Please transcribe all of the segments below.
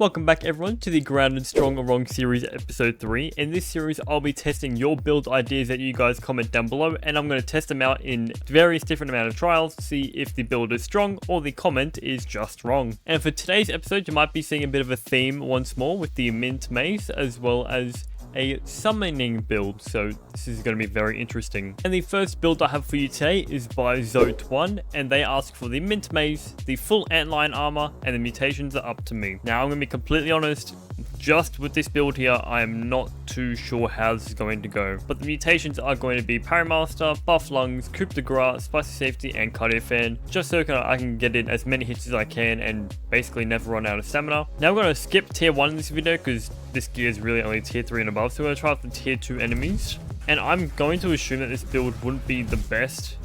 Welcome back everyone to the Grounded Strong or Wrong series episode 3. In this series I'll be testing your build ideas that you guys comment down below, and I'm going to test them out in various different amount of trials to see if the build is strong or the comment is just wrong. And for today's episode you might be seeing a bit of a theme once more with the mint mace as well as a summoning build, so this is going to be very interesting. And the first build I have for you today is by Zote1, and they ask for the mint mace, the full antlion armor, and the mutations are up to me. Now I'm going to be completely honest, just with this build here I am not too sure how this is going to go, but the mutations are going to be Parrymaster, Buff Lungs, Coup de Grace, Spicy Safety, and Cardio Fan, just so I can get in as many hits as I can and basically never run out of stamina. Now I'm going to skip tier 1 in this video because this gear is really only tier 3 and above, so we're going to try out the tier 2 enemies. And I'm going to assume that this build wouldn't be the best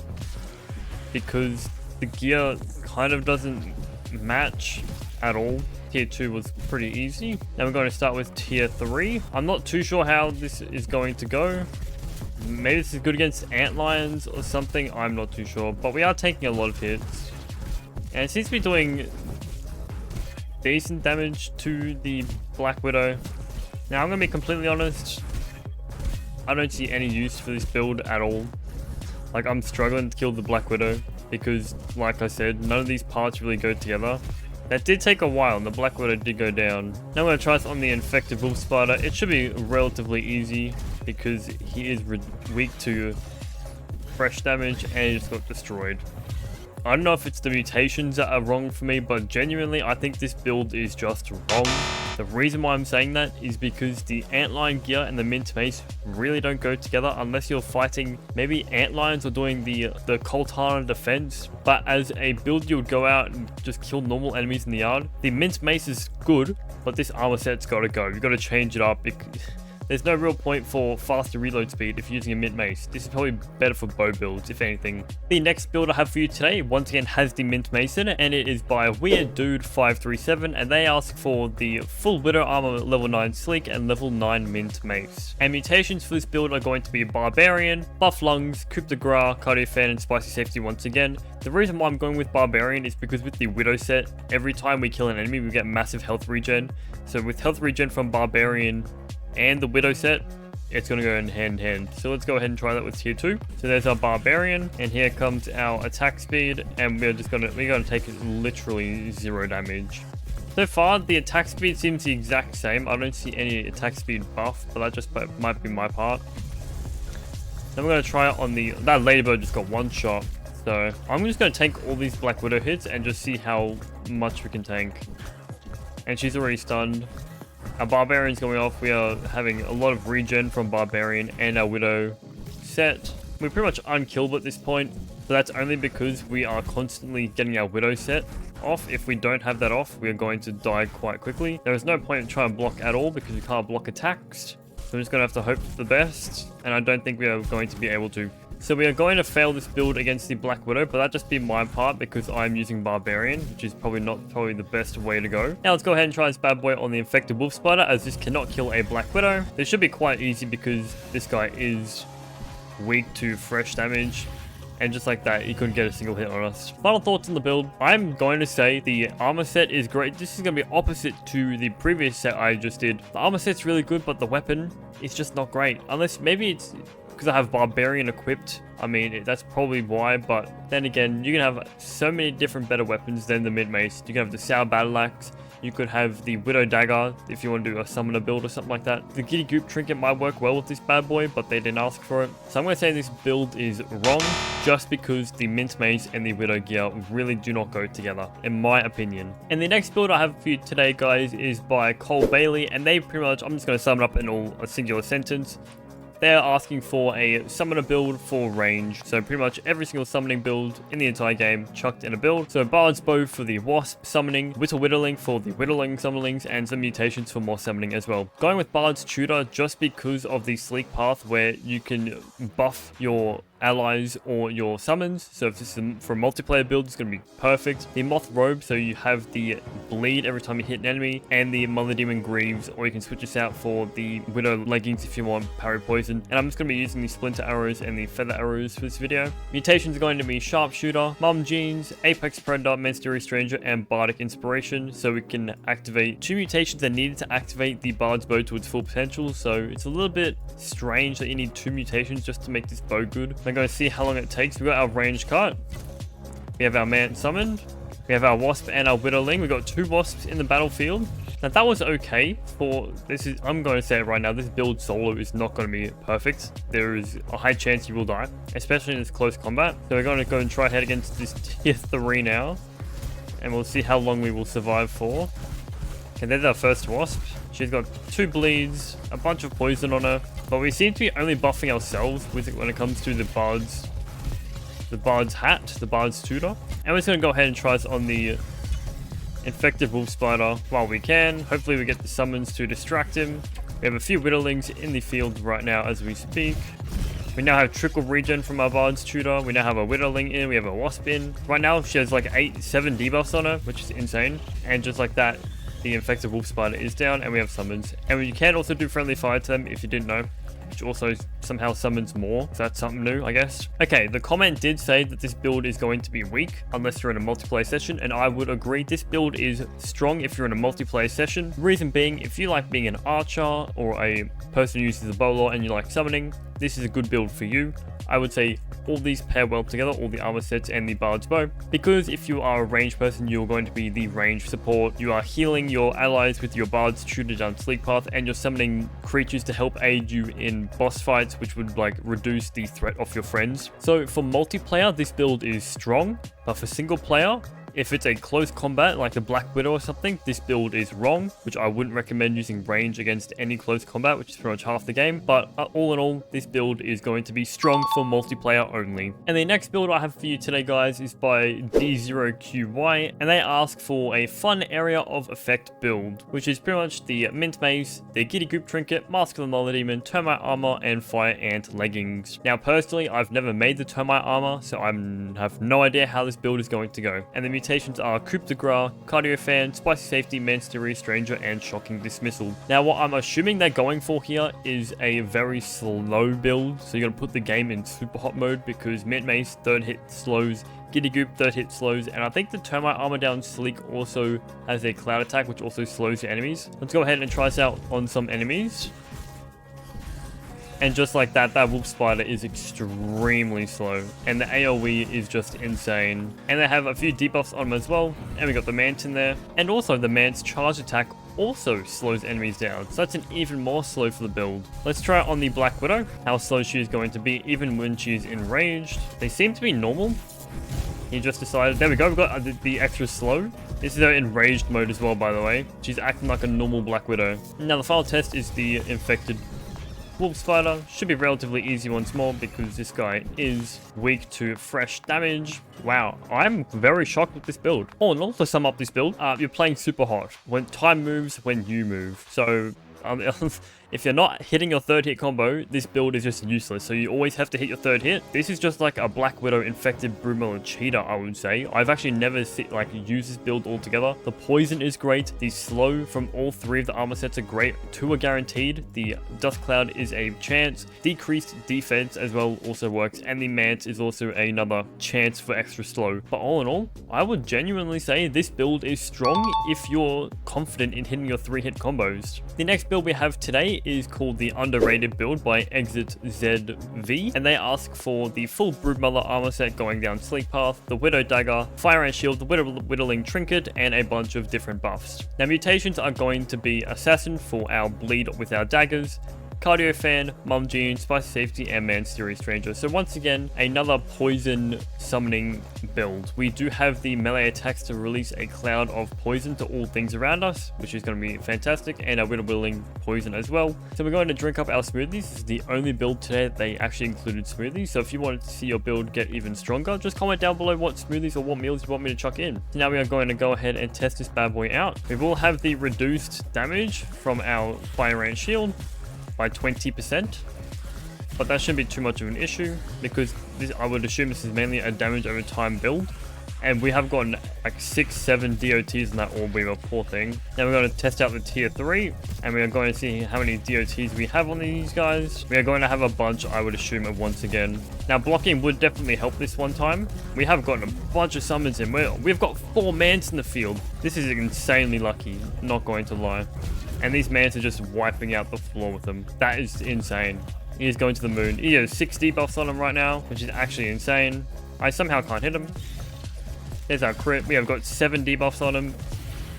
because the gear kind of doesn't match at all. Tier 2 was pretty easy. Now we're going to start with tier 3. I'm not too sure how this is going to go. Maybe this is good against antlions or something, I'm not too sure. But we are taking a lot of hits. And it seems to be doing decent damage to the Black Widow. Now I'm going to be completely honest, I don't see any use for this build at all. Like, I'm struggling to kill the Black Widow because, like I said, none of these parts really go together. That did take a while and the Black Widow did go down. Now I'm going to try this on the infected wolf spider. It should be relatively easy because he is weak to fresh damage and he just got destroyed. I don't know if it's the mutations that are wrong for me, but genuinely I think this build is just wrong. The reason why I'm saying that is because the antlion gear and the mint mace really don't go together unless you're fighting maybe antlions or doing the Coltana defense. But as a build you would go out and just kill normal enemies in the yard. The mint mace is good, but this armor set's got to go. You've got to change it up because there's no real point for faster reload speed if you're using a mint mace. This is probably better for bow builds, if anything. The next build I have for you today, once again, has the mint mace in it, and it is by Weird Dude 537, and they ask for the full Widow armor level 9 sleek and level 9 mint mace. And mutations for this build are going to be Barbarian, Buff Lungs, Coup de Grace, Cardio Fan, and Spicy Safety once again. The reason why I'm going with Barbarian is because with the Widow set, every time we kill an enemy, we get massive health regen. So with health regen from Barbarian and the Widow set, it's going to go in hand in hand. So let's go ahead and try that with tier 2. So there's our Barbarian, and here comes our attack speed, and we're going to take literally 0 damage. So far the attack speed seems the exact same. I don't see any attack speed buff, but that just might be my part. Then we're going to try it on that ladybird just got 1 shot. So I'm just going to tank all these Black Widow hits and just see how much we can tank. And she's already stunned. Our Barbarian's going off. We are having a lot of regen from Barbarian and our Widow set. We're pretty much unkillable at this point, but that's only because we are constantly getting our Widow set off. If we don't have that off, we are going to die quite quickly. There is no point in trying to block at all because we can't block attacks. So we're just going to have to hope for the best, and I don't think we are going to be able to. So we are going to fail this build against the Black Widow, but that'd just be my part because I'm using Barbarian, which is probably the best way to go. Now let's go ahead and try this bad boy on the infected wolf spider, as this cannot kill a Black Widow. This should be quite easy because this guy is weak to fresh damage, and just like that, he couldn't get a single hit on us. Final thoughts on the build. I'm going to say the armor set is great. This is going to be opposite to the previous set I just did. The armor set's really good, but the weapon is just not great. Unless maybe it's because I have Barbarian equipped. I mean, that's probably why, but then again, you can have so many different better weapons than the mid mace. You can have the Sour Battle Axe. You could have the Widow Dagger if you want to do a summoner build or something like that. The Giddy Goop Trinket might work well with this bad boy, but they didn't ask for it. So I'm going to say this build is wrong just because the mint mace and the Widow gear really do not go together, in my opinion. And the next build I have for you today, guys, is by Cole Bailey, and they pretty much, I'm just going to sum it up in a singular sentence. They're asking for a summoner build for range. So pretty much every single summoning build in the entire game chucked in a build. So Bard's Bow for the Wasp summoning, Whittle Whittling for the Whittling summonings, and some mutations for more summoning as well. Going with Bard's Tutor just because of the sleek path where you can buff your allies or your summons. So if this is for a multiplayer build, it's going to be perfect. The Moth Robe, so you have the bleed every time you hit an enemy, and the Mother Demon Greaves, or you can switch this out for the Widow Leggings if you want parry poison. And I'm just going to be using the Splinter Arrows and the Feather Arrows for this video. Mutations are going to be Sharpshooter, Mom Jeans, Apex Predator, Mysterious Stranger, and Bardic Inspiration. So we can activate 2 mutations that needed to activate the Bard's Bow to its full potential. So it's a little bit strange that you need 2 mutations just to make this bow good. I'm going to see how long it takes. We got our range cut. We have our Mant summoned. We have our Wasp and our Widowling. We got 2 Wasps in the battlefield. Now that was okay for this. I'm going to say it right now. This build solo is not going to be perfect. There is a high chance you will die, especially in this close combat. So we're going to go and try head against this tier 3 now, and we'll see how long we will survive for. Okay, there's our first Wasp. She's got 2 bleeds, a bunch of poison on her, but we seem to be only buffing ourselves with it when it comes to the Bard's hat, the Bard's tutor. And we're just going to go ahead and try this on the Infected Wolf Spider while we can. Hopefully we get the summons to distract him. We have a few Widowlings in the field right now as we speak. We now have trickle regen from our Bard's tutor. We now have a Widowling in. We have a Wasp in. Right now she has like 7 debuffs on her, which is insane. And just like that, the Infected Wolf Spider is down, and we have summons. And we can also do friendly fire to them if you didn't know, which also somehow summons more. So that's something new, I guess. Okay, the comment did say that this build is going to be weak unless you're in a multiplayer session, and I would agree. This build is strong if you're in a multiplayer session. Reason being, if you like being an archer or a person who uses a bow a lot and you like summoning, this is a good build for you. I would say all these pair well together, all the armor sets and the Bard's Bow, because if you are a ranged person, you're going to be the range support. You are healing your allies with your Bard's tutor down Sleek Path, and you're summoning creatures to help aid you in boss fights, which would like reduce the threat of your friends. So for multiplayer, this build is strong, but for single player, if it's a close combat like the Black Widow or something, this build is wrong, which I wouldn't recommend using range against any close combat, which is pretty much half the game. But all in all, this build is going to be strong for multiplayer only. And the next build I have for you today, guys, is by D0QY, and they ask for a fun area of effect build, which is pretty much the Mint Mace, the Giddy Goop Trinket, Mask of the Mother Demon, Termite Armor, and Fire Ant Leggings. Now, personally, I've never made the Termite Armor, so I have no idea how this build is going to go. And the mutations are Coup de Grace, Cardio Fan, Spicy Safety, Mysterious Stranger, and Shocking Dismissal. Now, what I'm assuming they're going for here is a very slow build, so you're going to put the game in super hot mode, because Mint Mace 3rd hit slows, Giddy Goop 3rd hit slows, and I think the Termite Armor down Sleek also has a Cloud Attack, which also slows your enemies. Let's go ahead and try this out on some enemies. And just like that, that Wolf Spider is extremely slow. And the AoE is just insane. And they have a few debuffs on them as well. And we got the Mant in there. And also the Mant's charge attack also slows enemies down. So that's an even more slow for the build. Let's try it on the Black Widow, how slow she is going to be even when she is enraged. They seem to be normal. He just decided, there we go, we've got the extra slow. This is her enraged mode as well, by the way. She's acting like a normal Black Widow. Now the final test is the Infected Wolf Spider. Should be relatively easy once more, because this guy is weak to fresh damage. Wow, I'm very shocked with this build. Oh, and also sum up this build, you're playing super hot. When time moves, when you move. So if you're not hitting your 3rd hit combo, this build is just useless. So you always have to hit your 3rd hit. This is just like a Black Widow Infected Broomella Cheetah, I would say. I've actually never used this build altogether. The poison is great. The slow from all 3 of the armor sets are great. 2 are guaranteed. The Dust Cloud is a chance. Decreased defense as well also works. And the Mant is also another chance for extra slow. But all in all, I would genuinely say this build is strong if you're confident in hitting your 3-hit combos. The next build we have today is called the Underrated build by Exit ZV, and they ask for the full Broodmother armor set going down Sleek Path, the Widow Dagger, Fire Ant Shield, the Widowling Trinket, and a bunch of different buffs. Now mutations are going to be Assassin for our bleed with our daggers, Cardio Fan, Mum Jean, Spicy Safety, and Mysterious Stranger. So once again, another poison summoning build. We do have the melee attacks to release a cloud of poison to all things around us, which is going to be fantastic, and our Widowling poison as well. So we're going to drink up our smoothies. This is the only build today that they actually included smoothies. So if you wanted to see your build get even stronger, just comment down below what smoothies or what meals you want me to chuck in. So now we are going to go ahead and test this bad boy out. We will have the reduced damage from our Fire Ant Shield by 20%. but that shouldn't be too much of an issue because I would assume this is mainly a damage over time build. And we have gotten like 6-7 DOTs in that orb weaver, poor thing. Now we're going to test out the tier 3 and we are going to see how many DOTs we have on these guys. We are going to have a bunch, I would assume, once again. Now blocking would definitely help this one time. We have gotten a bunch of summons in. We've got 4 mans in the field. This is insanely lucky, not going to lie. And these mans are just wiping out the floor with them. That is insane. He is going to the moon. He has 6 debuffs on him right now, which is actually insane. I somehow can't hit him. There's our crit. We have got 7 debuffs on him.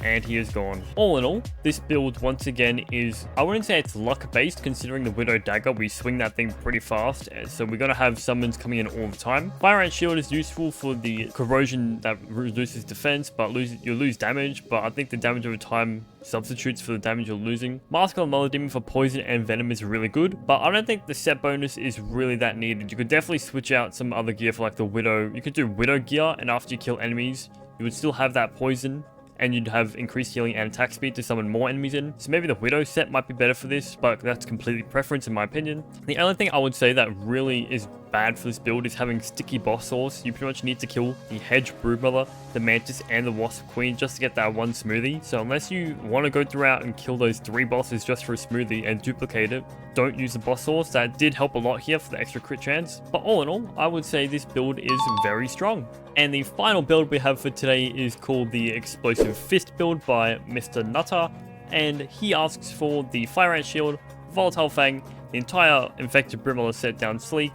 And he is gone. All in all, this build once again is, I wouldn't say it's luck based considering the Widow Dagger. We swing that thing pretty fast. So we're going to have summons coming in all the time. Fire Ant Shield is useful for the corrosion that reduces defense, but you lose damage. But I think the damage over time substitutes for the damage you're losing. Mask on Mother Demon for poison and venom is really good, but I don't think the set bonus is really that needed. You could definitely switch out some other gear for like the Widow. You could do Widow gear, and after you kill enemies, you would still have that poison. And you'd have increased healing and attack speed to summon more enemies in. So maybe the Widow set might be better for this, but that's completely preference in my opinion. The only thing I would say that really is bad for this build is having sticky boss sauce. You pretty much need to kill the Hedge Broodmother, the Mantis, and the Wasp Queen just to get that one smoothie. So unless you want to go throughout and kill those 3 bosses just for a smoothie and duplicate it, don't use the boss sauce. That did help a lot here for the extra crit chance. But all in all, I would say this build is very strong. And the final build we have for today is called the Explosive Fist build by Mr. Nutter. And he asks for the Fire Ant Shield, Volatile Fang, the entire Infected Brimmer set down sleek,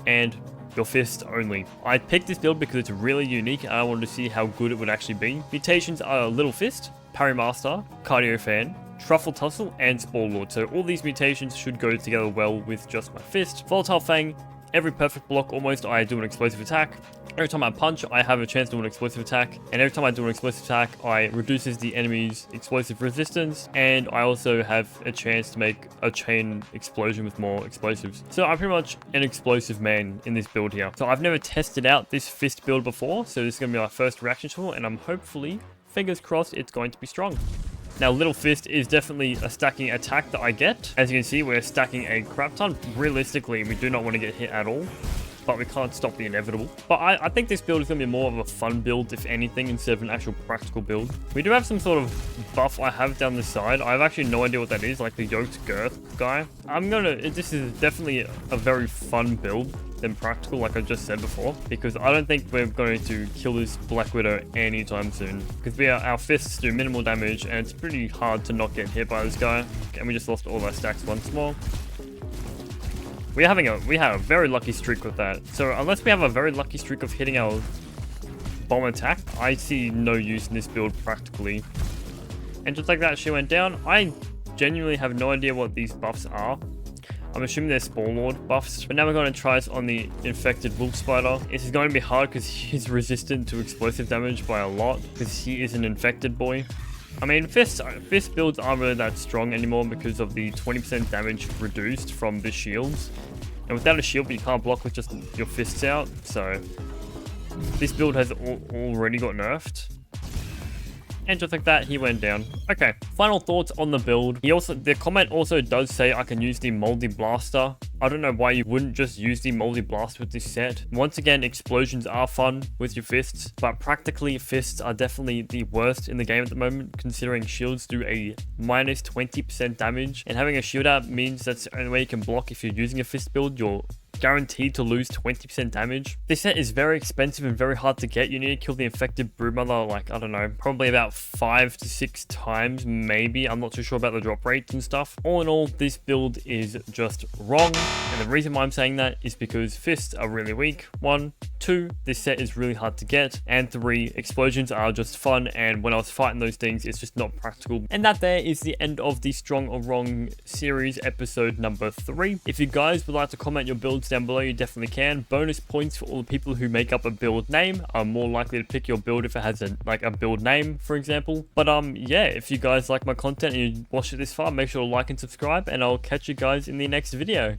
and your fist only. I picked this build because it's really unique and I wanted to see how good it would actually be. Mutations are Little Fist, Parry Master, Cardio Fan, Truffle Tussle, and Spore Lord. So all these mutations should go together well with just my fist. Volatile Fang, every perfect block almost I do an explosive attack. Every time I punch, I have a chance to do an explosive attack. And every time I do an explosive attack, I reduces the enemy's explosive resistance. And I also have a chance to make a chain explosion with more explosives. So I'm pretty much an explosive man in this build here. So I've never tested out this fist build before. So this is going to be my first reaction to it. And I'm hopefully, fingers crossed, it's going to be strong. Now, Little Fist is definitely a stacking attack that I get. As you can see, we're stacking a crap ton. Realistically, we do not want to get hit at all. But we can't stop the inevitable. But I think this build is going to be more of a fun build, if anything, instead of an actual practical build. We do have some sort of buff I have down the side. I have actually no idea what that is, like the yoked girth guy. This is definitely a very fun build than practical, like I just said before, because I don't think we're going to kill this Black Widow anytime soon, because our fists do minimal damage, and it's pretty hard to not get hit by this guy. And we just lost all our stacks once more. We had a very lucky streak with that. So unless we have a very lucky streak of hitting our bomb attack, I see no use in this build practically. And just like that, she went down. I genuinely have no idea what these buffs are. I'm assuming they're Spore Lord buffs. But now we're going to try this on the Infected Wolf Spider. This is going to be hard because he's resistant to explosive damage by a lot, because he is an infected boy. I mean, fist builds aren't really that strong anymore because of the 20% damage reduced from the shields. And without a shield, you can't block with just your fists out. So this build has already got nerfed. And just like that, he went down. Okay, final thoughts on the build. The comment also does say I can use the Moldy Blaster. I don't know why you wouldn't just use the Moldy Blast with this set. Once again, explosions are fun with your fists, but practically fists are definitely the worst in the game at the moment, considering shields do a minus 20% damage. And having a shield out means that's the only way you can block if you're using a fist build. You're guaranteed to lose 20% damage. This set is very expensive and very hard to get. You need to kill the Infected Broodmother, like, I don't know, probably about 5 to 6 times, maybe. I'm not too sure about the drop rates and stuff. All in all, this build is just wrong. And the reason why I'm saying that is because fists are really weak. 1, 2, this set is really hard to get. And 3, explosions are just fun. And when I was fighting those things, it's just not practical. And that there is the end of the Strong or Wrong series episode number 3. If you guys would like to comment your builds down below, you definitely can. Bonus points for all the people who make up a build name. Are more likely to pick your build if it has a build name, for example. But yeah, if you guys like my content and you watched it this far, make sure to like and subscribe, and I'll catch you guys in the next video.